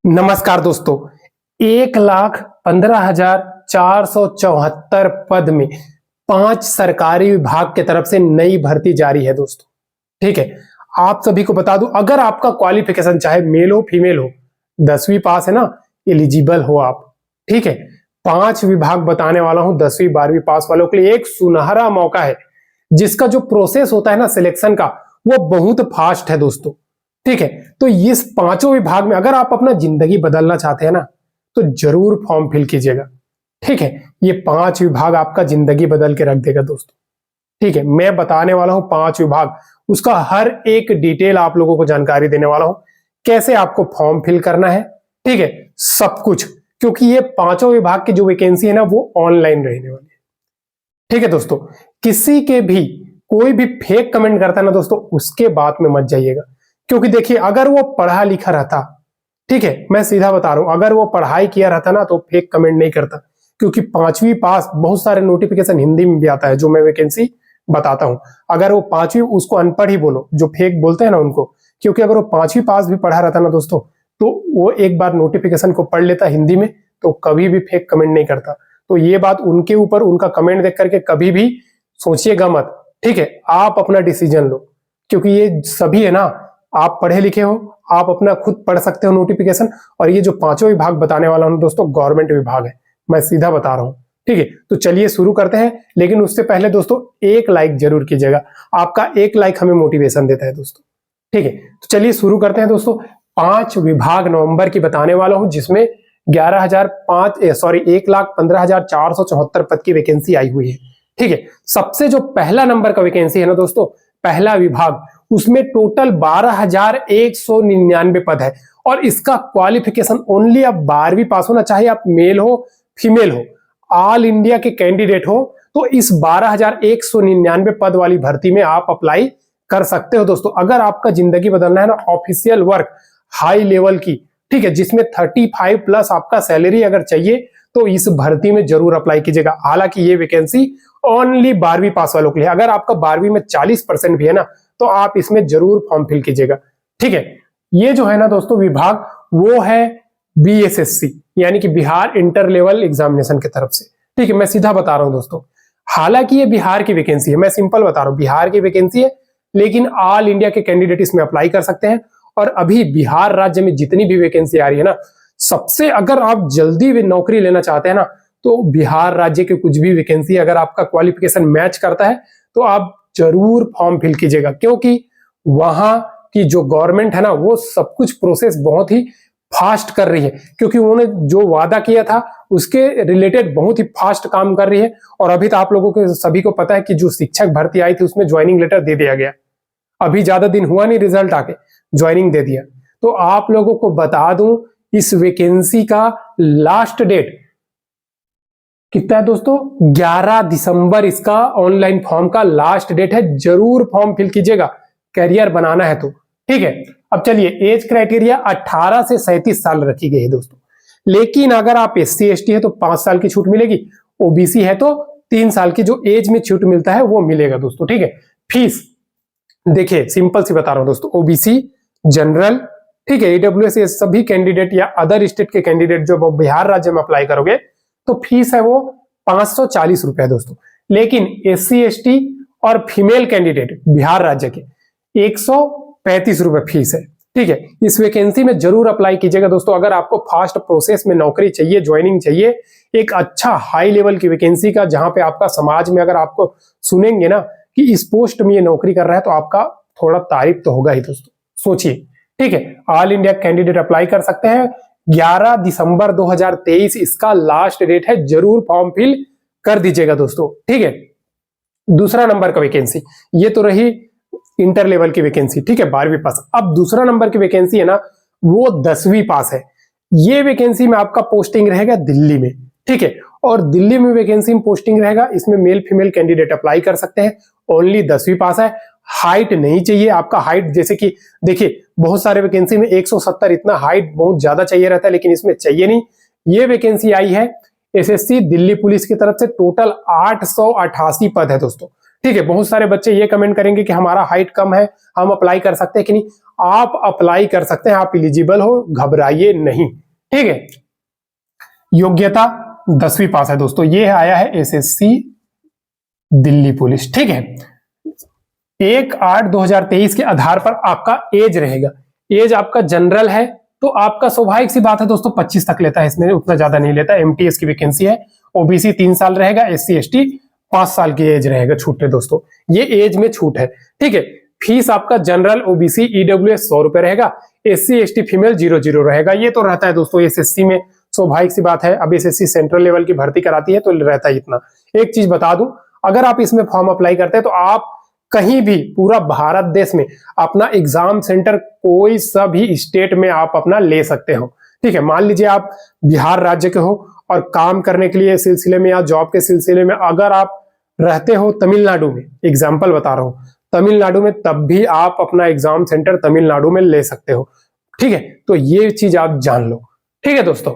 नमस्कार दोस्तों। 1,15,474 पद में 5 सरकारी विभाग के तरफ से नई भर्ती जारी है दोस्तों। ठीक है, आप सभी को बता दूं, अगर आपका क्वालिफिकेशन चाहे मेल हो फीमेल हो, 10वीं पास है ना, एलिजिबल हो आप। ठीक है, 5 विभाग बताने वाला हूं 10वीं 12वीं पास वालों के लिए। एक सुनहरा मौका है जिसका जो प्रोसेस होता है ना सिलेक्शन का, वो बहुत फास्ट है दोस्तों। ठीक है, तो इस 5 विभाग में अगर आप अपना जिंदगी बदलना चाहते हैं ना, तो जरूर फॉर्म फिल कीजिएगा। ठीक है, ये 5 विभाग आपका जिंदगी बदल के रख देगा दोस्तों। ठीक है, मैं बताने वाला हूं 5 विभाग, उसका हर एक डिटेल आप लोगों को जानकारी देने वाला हूं, कैसे आपको फॉर्म फिल करना है। ठीक है, सब कुछ, क्योंकि ये 5 विभाग की जो वैकेंसी है ना, वो ऑनलाइन रहने वाली है। ठीक है दोस्तों, किसी के भी कोई भी फेक कमेंट करता है ना दोस्तों, उसके बात में मत जाइएगा। क्योंकि देखिए, अगर वो पढ़ा लिखा रहता, ठीक है, मैं सीधा बता रहा हूं, अगर वो पढ़ाई किया रहता ना, तो फेक कमेंट नहीं करता। क्योंकि 5वीं पास बहुत सारे नोटिफिकेशन हिंदी में भी आता है, जो मैं वैकेंसी बताता हूं। अगर वो 5वीं, उसको अनपढ़ ही बोलो, जो फेक बोलते हैं ना उनको। क्योंकि अगर वो 5वीं पास भी पढ़ा रहता ना दोस्तों, तो वो एक बार नोटिफिकेशन को पढ़ लेता हिंदी में, तो कभी भी फेक कमेंट नहीं करता। तो ये बात उनके ऊपर, उनका कमेंट देख करके कभी भी सोचिएगा मत। ठीक है, आप अपना डिसीजन लो, क्योंकि ये सभी है ना, आप पढ़े लिखे हो, आप अपना खुद पढ़ सकते हो नोटिफिकेशन। और ये जो 5 विभाग बताने वाला हूं दोस्तों, गवर्नमेंट विभाग है, मैं सीधा बता रहा हूं। ठीक है, तो चलिए शुरू करते हैं। लेकिन उससे पहले दोस्तों, एक लाइक जरूर कीजिएगा। आपका एक लाइक हमें मोटिवेशन देता है दोस्तों। ठीक है, तो चलिए शुरू करते हैं दोस्तों। 5 विभाग नवंबर की बताने वाला हूं, जिसमें 1,15,474 पद की वैकेंसी आई हुई है। ठीक है, सबसे जो पहला नंबर का वैकेंसी है ना दोस्तों, पहला विभाग, उसमें टोटल 12,199 पद है। और इसका क्वालिफिकेशन ओनली आप 12वीं पास होना, चाहे आप मेल हो फीमेल हो, ऑल इंडिया के कैंडिडेट हो, तो इस 12,199 पद वाली भर्ती में आप अप्लाई कर सकते हो दोस्तों। अगर आपका जिंदगी बदलना है ना, ऑफिशियल वर्क हाई लेवल की, ठीक है, जिसमें 35 प्लस आपका सैलरी अगर चाहिए, तो इस भर्ती में जरूर अप्लाई कीजिएगा। हालांकि ये वैकेंसी ओनली 12वीं पास वालों के लिए। अगर आपका 12वीं में 40% भी है ना, तो आप इसमें जरूर फॉर्म फिल कीजिएगा। ठीक है, ये जो है ना दोस्तों विभाग, वो है बीएसएससी, यानी कि बिहार इंटर लेवल एग्जामिनेशन की तरफ से। ठीक है, मैं सीधा बता रहा हूं दोस्तों। हालांकि ये बिहार की वैकेंसी है, मैं सिंपल बता रहा हूं, बिहार की वैकेंसी है, लेकिन ऑल इंडिया के कैंडिडेट इसमें अप्लाई कर सकते हैं। और अभी बिहार राज्य में जितनी भी वैकेंसी आ रही है ना, सबसे अगर आप जल्दी भी नौकरी लेना चाहते हैं ना, तो बिहार राज्य के कुछ भी वैकेंसी अगर आपका क्वालिफिकेशन मैच करता है, तो आप जरूर फॉर्म फिल कीजिएगा। क्योंकि वहां की जो गवर्नमेंट है ना, वो सब कुछ प्रोसेस बहुत ही फास्ट कर रही है। क्योंकि उन्होंने जो वादा किया था, उसके रिलेटेड बहुत ही फास्ट काम कर रही है। और अभी तो आप लोगों को सभी को पता है कि जो शिक्षक भर्ती आई थी, उसमें ज्वाइनिंग लेटर दे दिया गया। अभी ज्यादा दिन हुआ नहीं, रिजल्ट आके ज्वाइनिंग दे दिया। तो आप लोगों को बता दूं, इस वैकेंसी का लास्ट डेट कितना है दोस्तों, 11 दिसंबर इसका ऑनलाइन फॉर्म का लास्ट डेट है। जरूर फॉर्म फिल कीजिएगा, कैरियर बनाना है तो। ठीक है, अब चलिए, एज क्राइटेरिया 18 से 37 साल रखी गई है दोस्तों। लेकिन अगर आप SC ST है तो 5 साल की छूट मिलेगी, OBC है तो 3 साल की जो एज में छूट मिलता है वो मिलेगा दोस्तों। ठीक है, फीस देखिए सिंपल सी बता रहा हूं दोस्तों, OBC, जनरल, ठीक है, AWS, ये सभी कैंडिडेट या अदर स्टेट के कैंडिडेट जो बिहार राज्य में अप्लाई करोगे, तो फीस है वो 540 रुपए दोस्तों। लेकिन SC ST और फीमेल कैंडिडेट बिहार राज्य के 135 रुपए फीस है। ठीक है, इस वैकेंसी में जरूर अप्लाई कीजिएगा दोस्तों। अगर आपको फास्ट प्रोसेस में नौकरी चाहिए, ज्वाइनिंग चाहिए, एक अच्छा हाई लेवल की वैकेंसी का, जहां पे आपका समाज में अगर आपको सुनेंगे ना कि इस पोस्ट में ये नौकरी कर रहा है, तो आपका थोड़ा तारीफ तो होगा ही दोस्तों। सोचिए, ठीक है, ऑल इंडिया कैंडिडेट अप्लाई कर सकते हैं। 11 दिसंबर 2023 इसका लास्ट डेट है, जरूर फॉर्म फिल कर दीजिएगा दोस्तों। ठीक है, दूसरा नंबर का वैकेंसी, ये तो रही इंटर लेवल की वैकेंसी, ठीक है, 12वीं पास। अब दूसरा नंबर की वैकेंसी है ना, वो 10वीं पास है। ये वैकेंसी में आपका पोस्टिंग रहेगा दिल्ली में। ठीक है, और दिल्ली में वैकेंसी में पोस्टिंग रहेगा, इसमें मेल फीमेल कैंडिडेट अप्लाई कर सकते हैं। ओनली 10वीं पास है, हाइट नहीं चाहिए आपका। हाइट जैसे कि देखिए, बहुत सारे वैकेंसी में 170, इतना हाइट बहुत ज्यादा चाहिए रहता है, लेकिन इसमें चाहिए नहीं। ये वैकेंसी आई है SSC दिल्ली पुलिस की तरफ से, टोटल 888 पद है दोस्तों। ठीक है, बहुत सारे बच्चे ये कमेंट करेंगे कि हमारा हाइट कम है, हम अप्लाई कर सकते हैं कि नहीं। आप अप्लाई कर सकते हैं, आप एलिजिबल हो, घबराइए नहीं। ठीक है, योग्यता 10वीं पास है दोस्तों। ये आया है एसएससी दिल्ली पुलिस। ठीक है, 1/8/2023 के आधार पर आपका एज रहेगा। एज आपका जनरल है तो आपका स्वाभाविक सी बात है दोस्तों 25 तक लेता है, इसमें उतना ज्यादा नहीं लेता। एमटीएस की वैकेंसी है। ओबीसी 3 साल रहेगा, एससी एसटी 5 साल की एज रहेगा, छूट है दोस्तों, ये एज में छूट है। ठीक है, फीस आपका जनरल ओबीसी ईडब्ल्यूएस 100 रुपए रहेगा, एससी एसटी फीमेल 0 रहेगा। ये तो रहता है दोस्तों एसएससी में, स्वाभाविक सी बात है। अब एसएससी सेंट्रल लेवल की भर्ती कराती है तो रहता है इतना। एक चीज बता दूं, अगर आप इसमें फॉर्म अप्लाई करते हैं तो आप कहीं भी पूरा भारत देश में अपना एग्जाम सेंटर कोई सा भी स्टेट में आप अपना ले सकते हो। ठीक है, मान लीजिए आप बिहार राज्य के हो और काम करने के लिए सिलसिले में या जॉब के सिलसिले में अगर आप रहते हो तमिलनाडु में, एग्जाम्पल बता रहा हूं, तमिलनाडु में, तब भी आप अपना एग्जाम सेंटर तमिलनाडु में ले सकते हो। ठीक है, तो ये चीज आप जान लो। ठीक है दोस्तों,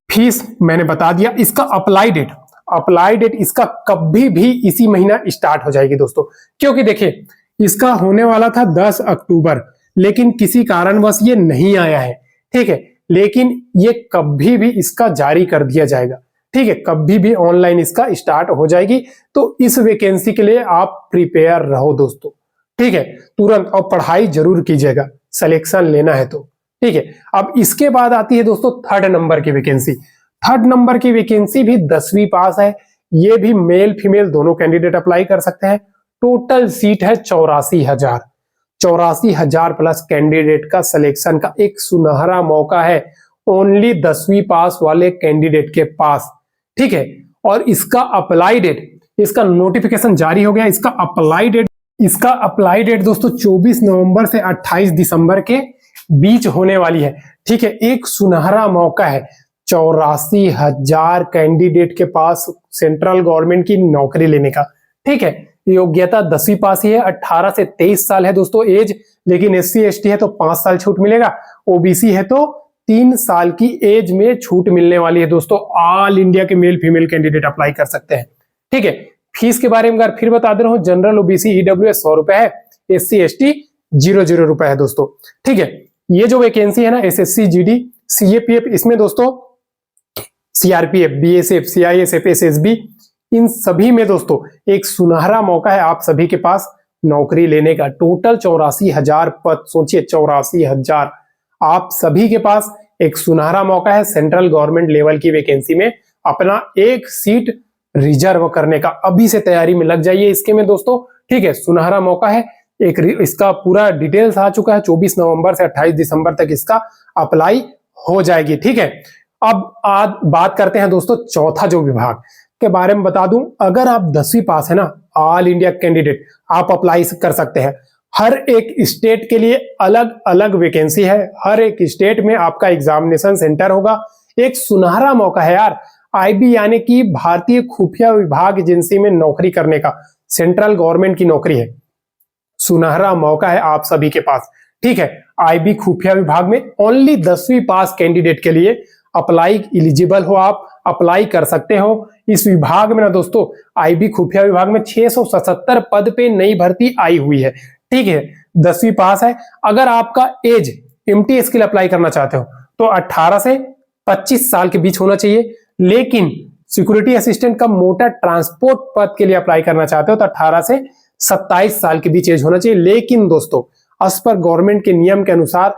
फीस मैंने बता दिया। इसका अप्लाई डेट इसका कभी भी इसी महीना स्टार्ट हो जाएगी दोस्तों, क्योंकि देखिए इसका होने वाला था 10 अक्टूबर, लेकिन किसी कारणवश ये नहीं आया है। ठीक है, लेकिन ये कभी भी इसका जारी कर दिया जाएगा। ठीक है, कभी भी ऑनलाइन इसका स्टार्ट हो जाएगी। तो इस वैकेंसी के लिए आप प्रिपेयर रहो दोस्तों। ठीक है, तुरंत, और पढ़ाई जरूर कीजिएगा, सिलेक्शन लेना है तो। ठीक है, अब इसके बाद आती है दोस्तों 3rd नंबर की वैकेंसी। 3rd नंबर की वैकेंसी भी 10वीं पास है। ये भी मेल फीमेल दोनों कैंडिडेट अप्लाई कर सकते हैं। टोटल सीट है 84,000। 84,000 प्लस कैंडिडेट का सिलेक्शन का एक सुनहरा मौका है ओनली 10वीं पास वाले कैंडिडेट के पास। ठीक है, और इसका अप्लाई डेट, इसका नोटिफिकेशन जारी हो गया। इसका अप्लाई डेट दोस्तों 24 नवंबर से 28 दिसंबर के बीच होने वाली है। ठीक है, एक सुनहरा मौका है। 84,000 कैंडिडेट के पास सेंट्रल गवर्नमेंट की नौकरी लेने का। ठीक है, योग्यता 10वीं पास ही है। 18 से 23 साल है दोस्तों एज, लेकिन एससी एसटी है तो 5 साल छूट मिलेगा, ओबीसी है तो 3 साल की एज में छूट मिलने वाली है दोस्तों। ऑल इंडिया के मेल फीमेल कैंडिडेट अप्लाई कर सकते हैं। ठीक है, फीस के बारे में फिर बता दे रहा हूं, जनरल ओबीसी ईडब्ल्यूएस 100 रुपए है, एससी एसटी 0 रुपए है दोस्तों। ठीक है, ये जो वैकेंसी है ना एसएससी जीडी सीएपीएफ, इसमें दोस्तों सीआरपीएफ, बीएसएफ, सीआईएसएफ, एसएसबी, इन सभी में दोस्तों एक सुनहरा मौका है आप सभी के पास नौकरी लेने का। टोटल 84,000 पद, सोचिए 84,000, आप सभी के पास एक सुनहरा मौका है सेंट्रल गवर्नमेंट लेवल की वैकेंसी में अपना एक सीट रिजर्व करने का। अभी से तैयारी में लग जाइए इसके में दोस्तों। ठीक है, सुनहरा मौका है। एक इसका पूरा डिटेल्स आ चुका है, 24 नवंबर से 28 दिसंबर तक इसका अप्लाई हो जाएगी। ठीक है, अब आज बात करते हैं दोस्तों चौथा जो विभाग के बारे में बता दूं। अगर आप 10वीं पास है ना, ऑल इंडिया कैंडिडेट आप अप्लाई कर सकते हैं। हर एक स्टेट के लिए अलग अलग वैकेंसी है, हर एक स्टेट में आपका एग्जामिनेशन सेंटर होगा। एक सुनहरा मौका है यार, आईबी यानी कि भारतीय खुफिया विभाग एजेंसी में नौकरी करने का, सेंट्रल गवर्नमेंट की नौकरी है। सुनहरा मौका है आप सभी के पास। ठीक है, आईबी खुफिया विभाग में ओनली 10वीं पास कैंडिडेट के लिए अप्लाई एलिजिबल हो, आप अप्लाई कर सकते हो। इस विभाग में ना दोस्तों आईबी खुफिया विभाग में 677 पद पे नई भर्ती आई हुई है। ठीक है, 10वीं पास है। अगर आपका एज एमटीएस के लिए अप्लाई करना चाहते हो तो 18 से 25 साल के बीच होना चाहिए, लेकिन सिक्योरिटी असिस्टेंट का मोटर ट्रांसपोर्ट पद के लिए अप्लाई करना चाहते हो तो 18 से 27 साल के बीच एज होना चाहिए। लेकिन दोस्तों एज पर गवर्नमेंट के नियम के अनुसार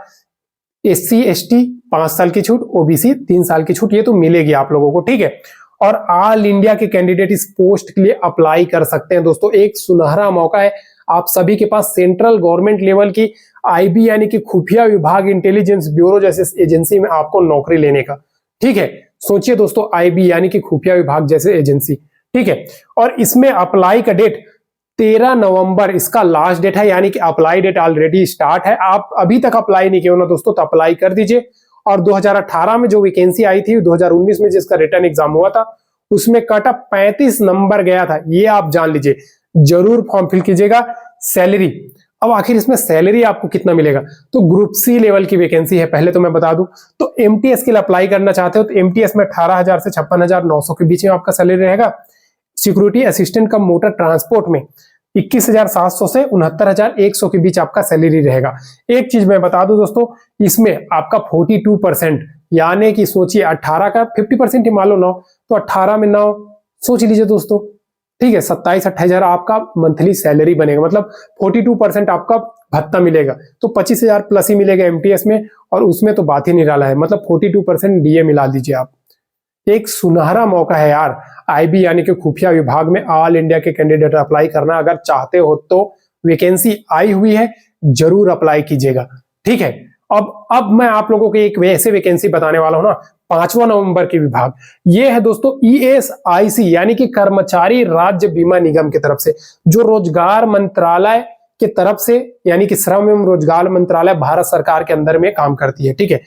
एससी एसटी 5 साल की छूट, ओबीसी 3 साल की छूट, ये तो मिलेगी आप लोगों को। ठीक है, और ऑल इंडिया के कैंडिडेट इस पोस्ट के लिए अप्लाई कर सकते हैं दोस्तों। एक सुनहरा मौका है आप सभी के पास सेंट्रल गवर्नमेंट लेवल की आईबी यानी कि खुफिया विभाग, इंटेलिजेंस ब्यूरो जैसे एजेंसी में आपको नौकरी लेने का। ठीक है, सोचिए दोस्तों आईबी यानी कि खुफिया विभाग जैसे एजेंसी। ठीक है, और इसमें अप्लाई का डेट 13 नवंबर इसका लास्ट डेट है, यानी कि अप्लाई डेट ऑलरेडी स्टार्ट है। आप अभी तक अप्लाई नहीं किया हो ना दोस्तों तो अप्लाई कर दीजिए। और 2018 में जो वैकेंसी आई थी, 2019 में जिसका रिटर्न एग्जाम हुआ था, उसमें कट ऑफ 35 नंबर गया था, ये आप जान लीजिए। जरूर फॉर्म फिल कीजिएगा। सैलरी, अब आखिर इसमें सैलरी आपको कितना मिलेगा, तो ग्रुप सी लेवल की वैकेंसी है। पहले तो मैं बता दूं, तो एमटीएस के लिए अप्लाई करना चाहते हो तो एमटीएस में 18,000 से 56,900 के बीच में आपका सैलरी रहेगा। सिक्योरिटी असिस्टेंट का मोटर ट्रांसपोर्ट में 21,700 से 69,100 के बीच आपका सैलरी रहेगा। एक चीज मैं बता दूं दोस्तों, इसमें आपका 42% यानी कि सोचिए 18 का 50% ही मान लो 9, तो 18 में 9 सोच लीजिए दोस्तों, ठीक है, 27-28 आपका मंथली सैलरी बनेगा, मतलब 42% आपका भत्ता मिलेगा, तो 25,000 प्लस ही मिलेगा एमटीएस में, और उसमें तो बात ही निराला है, मतलब 42% डीए मिला दीजिए आप। एक सुनहरा मौका है यार, आईबी यानी कि खुफिया विभाग में ऑल इंडिया के कैंडिडेट अप्लाई करना अगर चाहते हो तो वैकेंसी आई हुई है, जरूर अप्लाई कीजिएगा, ठीक है। अब मैं आप लोगों को एक वैसे वैकेंसी बताने वाला हूं ना, 5वां नवंबर की विभाग, ये है दोस्तों ईएसआईसी यानी कि कर्मचारी राज्य बीमा निगम की तरफ से, जो रोजगार मंत्रालय की तरफ से, यानी कि श्रम एवं रोजगार मंत्रालय भारत सरकार के अंदर में काम करती है, ठीक है।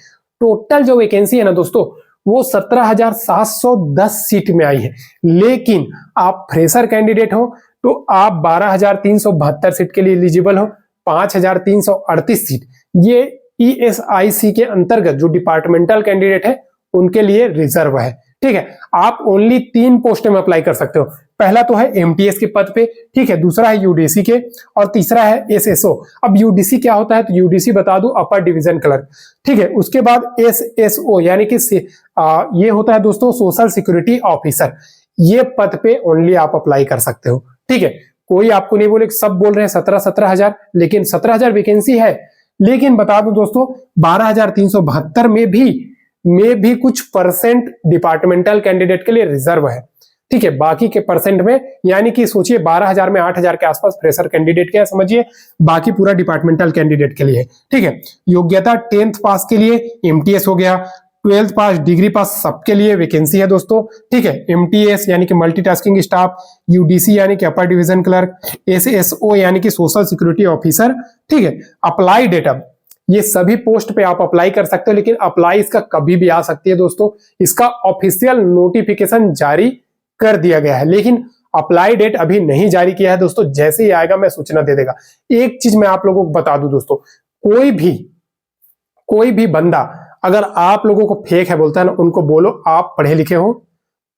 टोटल जो वैकेंसी है ना दोस्तों, वो 17,710 सीट में आई है, लेकिन आप फ्रेशर कैंडिडेट हो तो आप 12,372 सीट के लिए एलिजिबल हो, 5,338 सीट ये ईएसआईसी के अंतर्गत जो डिपार्टमेंटल कैंडिडेट है उनके लिए रिजर्व है, ठीक है। आप ओनली 3 पोस्टों में अप्लाई कर सकते हो, पहला तो है एमटीएस के पद पे, ठीक है, दूसरा है यूडीसी के, और तीसरा है एसएसओ। अब यूडीसी क्या होता है, तो यूडीसी बता दूं, अपर डिवीजन क्लर्क, ठीक है। उसके बाद एसएसओ यानी कि ये होता है दोस्तों सोशल सिक्योरिटी ऑफिसर, ये पद पे ओनली आप अप्लाई कर सकते हो, ठीक है। कोई आपको नहीं बोले, सब बोल रहे हैं 17 हजार, लेकिन 17,000 वैकेंसी है, लेकिन बता दूं दोस्तों 12,372 में भी कुछ परसेंट डिपार्टमेंटल कैंडिडेट के लिए रिजर्व है, ठीक है। बाकी के परसेंट में, यानी कि सोचिए 12,000 में 8,000 के आसपास फ्रेशर कैंडिडेट के है समझिए, बाकी पूरा डिपार्टमेंटल कैंडिडेट के लिए, ठीक है। योग्यता 10th पास के लिए एमटीएस हो गया, 12th पास, डिग्री पास सबके लिए वैकेंसी है दोस्तों, ठीक है। एमटीएस यानी कि मल्टीटास्किंग स्टाफ, यूडीसी यानी कि अपर डिवीजन क्लर्क, एसएसओ यानी कि सोशल सिक्योरिटी ऑफिसर, ठीक है। अप्लाई डेट, अब ये सभी पोस्ट पे आप अप्लाई कर सकते हो, लेकिन अप्लाई इसका कभी भी आ सकती है दोस्तों, इसका ऑफिशियल नोटिफिकेशन जारी कर दिया गया है, लेकिन अप्लाई डेट अभी नहीं जारी किया है दोस्तों, जैसे ही आएगा मैं सूचना दे देगा। एक चीज मैं आप लोगों को बता दूं दोस्तों, कोई भी बंदा अगर आप लोगों को फेक है बोलता है ना, उनको बोलो आप पढ़े लिखे हो,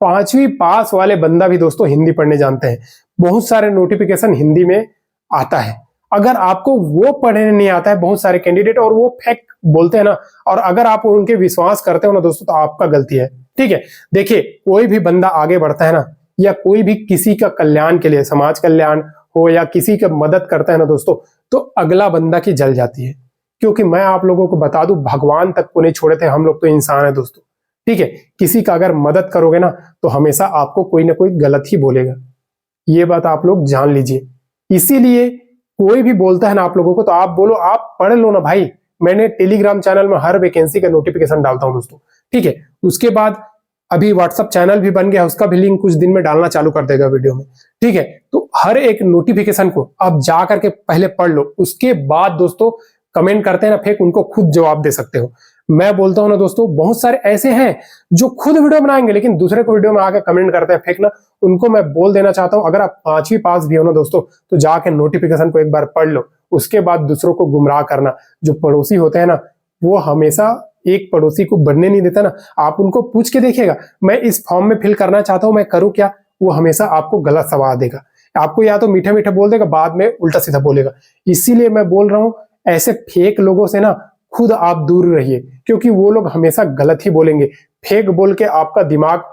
5वीं पास वाले बंदा भी दोस्तों हिंदी पढ़ने जानते हैं, बहुत सारे नोटिफिकेशन हिंदी में आता है। अगर आपको वो पढ़ने नहीं आता है, बहुत सारे कैंडिडेट और वो फेक बोलते हैं ना, और अगर आप उनके विश्वास करते हो ना दोस्तों, तो आपका गलती है, ठीक है। देखिए कोई भी बंदा आगे बढ़ता है ना, या कोई भी किसी का कल्याण के लिए, समाज कल्याण हो या किसी का मदद करता है ना दोस्तों, तो अगला बंदा की जल जाती है, क्योंकि मैं आप लोगों को बता दूं, भगवान तक को नहीं छोड़े थे, हम लोग तो इंसान है दोस्तों, ठीक है। किसी का अगर मदद करोगे ना, तो हमेशा आपको कोई ना कोई गलत ही बोलेगा, ये बात आप लोग जान लीजिए। इसीलिए कोई भी बोलता है ना आप लोगों को, तो आप बोलो आप पढ़ लो ना भाई, मैंने टेलीग्राम चैनल में हर वैकेंसी का नोटिफिकेशन डालता हूं दोस्तों, ठीक है। उसके बाद अभी व्हाट्सएप चैनल भी बन गया, उसका भी लिंक कुछ दिन में डालना चालू कर देगा वीडियो में, ठीक है। तो हर एक नोटिफिकेशन को आप जा करके पहले पढ़ लो, उसके बाद दोस्तों कमेंट करते हैं ना फेक, उनको खुद जवाब दे सकते हो। मैं बोलता हूं ना दोस्तों, बहुत सारे ऐसे हैं जो खुद वीडियो बनाएंगे लेकिन दूसरे को वीडियो में आके कमेंट करते हैं फेक ना, उनको मैं बोल देना चाहता हूं, अगर आप 5वीं पास भी हो ना दोस्तों, तो जाके नोटिफिकेशन को एक बार पढ़ लो, उसके बाद दूसरों को गुमराह करना। जो पड़ोसी होते हैं ना, वो हमेशा एक पड़ोसी को बढ़ने नहीं देता ना, आप उनको पूछ के देखिएगा, मैं इस फॉर्म में फिल करना चाहता हूं, मैं करूं क्या, वो हमेशा आपको गलत सवाल देगा, आपको या तो मीठा मीठा बोल देगा, बाद में उल्टा सीधा बोलेगा। इसीलिए मैं बोल रहा हूं, ऐसे फेक लोगों से ना खुद आप दूर रहिए, क्योंकि वो लोग हमेशा गलत ही बोलेंगे, फेक बोल के आपका दिमाग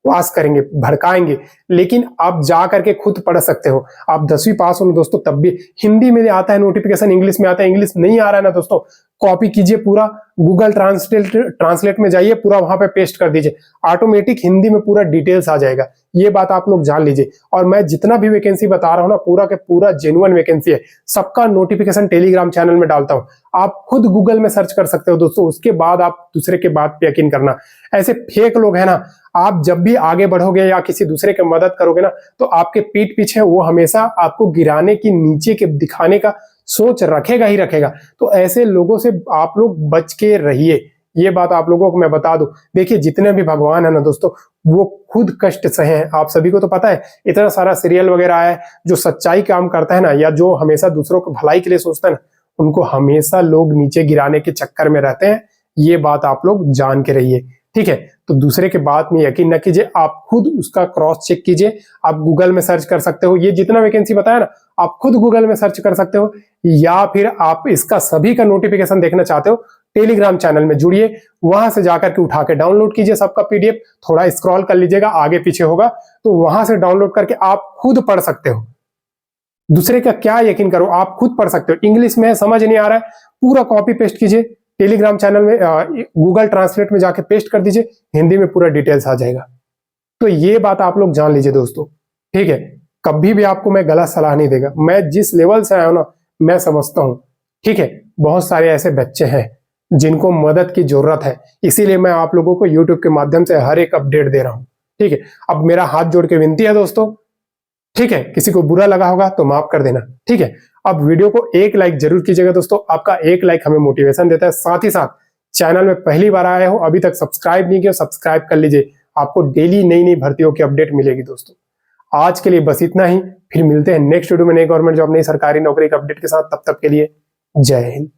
वास करेंगे, भड़काएंगे। लेकिन आप जा करके खुद पढ़ सकते हो। आप 10वीं पास हो ना दोस्तों, तब भी हिंदी में आता है नोटिफिकेशन, इंग्लिश में आता है, इंग्लिश नहीं आ रहा है ना दोस्तों, कॉपी कीजिए, पूरा गूगल ट्रांसलेट में जाइए, पूरा वहां पे पेस्ट कर दीजिए, ऑटोमेटिक हिंदी में पूरा डिटेल्स आ जाएगा। ये बात आप लोग जान लीजिए। और मैं जितना भी वैकेंसी बता रहा हूं ना, पूरा के पूरा जेन्युइन वैकेंसी है, सबका नोटिफिकेशन टेलीग्राम चैनल में डालता हूं, आप खुद गूगल में सर्च कर सकते हो दोस्तों, उसके बाद आप दूसरे के बात पे यकीन करना। ऐसे फेक लोग है ना, आप जब भी आगे बढ़ोगे या किसी दूसरे की मदद करोगे ना, तो आपके पीठ पीछे वो हमेशा आपको गिराने की, नीचे के दिखाने का सोच रखेगा ही रखेगा। तो ऐसे लोगों से आप लोग बच के रहिए, ये बात आप लोगों को मैं बता दूं। देखिए जितने भी भगवान है ना दोस्तों, वो खुद कष्ट सहे हैं, आप सभी को तो पता है, इतना सारा सीरियल वगैरह है, जो सच्चाई काम करता है ना, या जो हमेशा दूसरों को भलाई के लिए सोचता है ना, उनको हमेशा लोग नीचे गिराने के चक्कर में रहते हैं, ये बात आप लोग जान के रहिए, ठीक है, तो दूसरे के बात में यकीन न कीजिए, आप खुद उसका क्रॉस चेक कीजिए। आप गूगल में सर्च कर सकते हो, ये जितना वैकेंसी बताया ना आप खुद गूगल में सर्च कर सकते हो, या फिर आप इसका सभी का नोटिफिकेशन देखना चाहते हो टेलीग्राम चैनल में जुड़िए, वहां से जाकर के उठा के डाउनलोड कीजिए सबका पीडीएफ, थोड़ा स्क्रॉल कर लीजिएगा, आगे पीछे होगा तो वहां से डाउनलोड करके आप खुद पढ़ सकते हो। दूसरे का क्या यकीन करो, आप खुद पढ़ सकते हो। इंग्लिश में समझ नहीं आ रहा है, पूरा कॉपी पेस्ट कीजिए टेलीग्राम चैनल में, गूगल ट्रांसलेट में जाके पेस्ट कर दीजिए, हिंदी में पूरा डिटेल्स आ जाएगा। तो ये बात आप लोग जान लीजिए दोस्तों, ठीक है। कभी भी आपको मैं गलत सलाह नहीं देगा, मैं जिस लेवल से आया हूं ना मैं समझता हूं, ठीक है। बहुत सारे ऐसे बच्चे हैं जिनको मदद की जरूरत है, इसीलिए मैं आप लोगों को यूट्यूब के माध्यम से हर एक अपडेट दे रहा हूं, ठीक है। अब मेरा हाथ जोड़ के विनती है दोस्तों, ठीक है, किसी को बुरा लगा होगा तो माफ कर देना, ठीक है। अब वीडियो को एक लाइक जरूर कीजिएगा दोस्तों, आपका एक लाइक हमें मोटिवेशन देता है। साथ ही साथ चैनल में पहली बार आए हो, अभी तक सब्सक्राइब नहीं किया, सब्सक्राइब कर लीजिए, आपको डेली नई नई भर्तियों की अपडेट मिलेगी दोस्तों। आज के लिए बस इतना ही, फिर मिलते हैं नेक्स्ट वीडियो में नई गवर्नमेंट जॉब, नई सरकारी नौकरी के अपडेट के साथ। तब तक के लिए जय हिंद।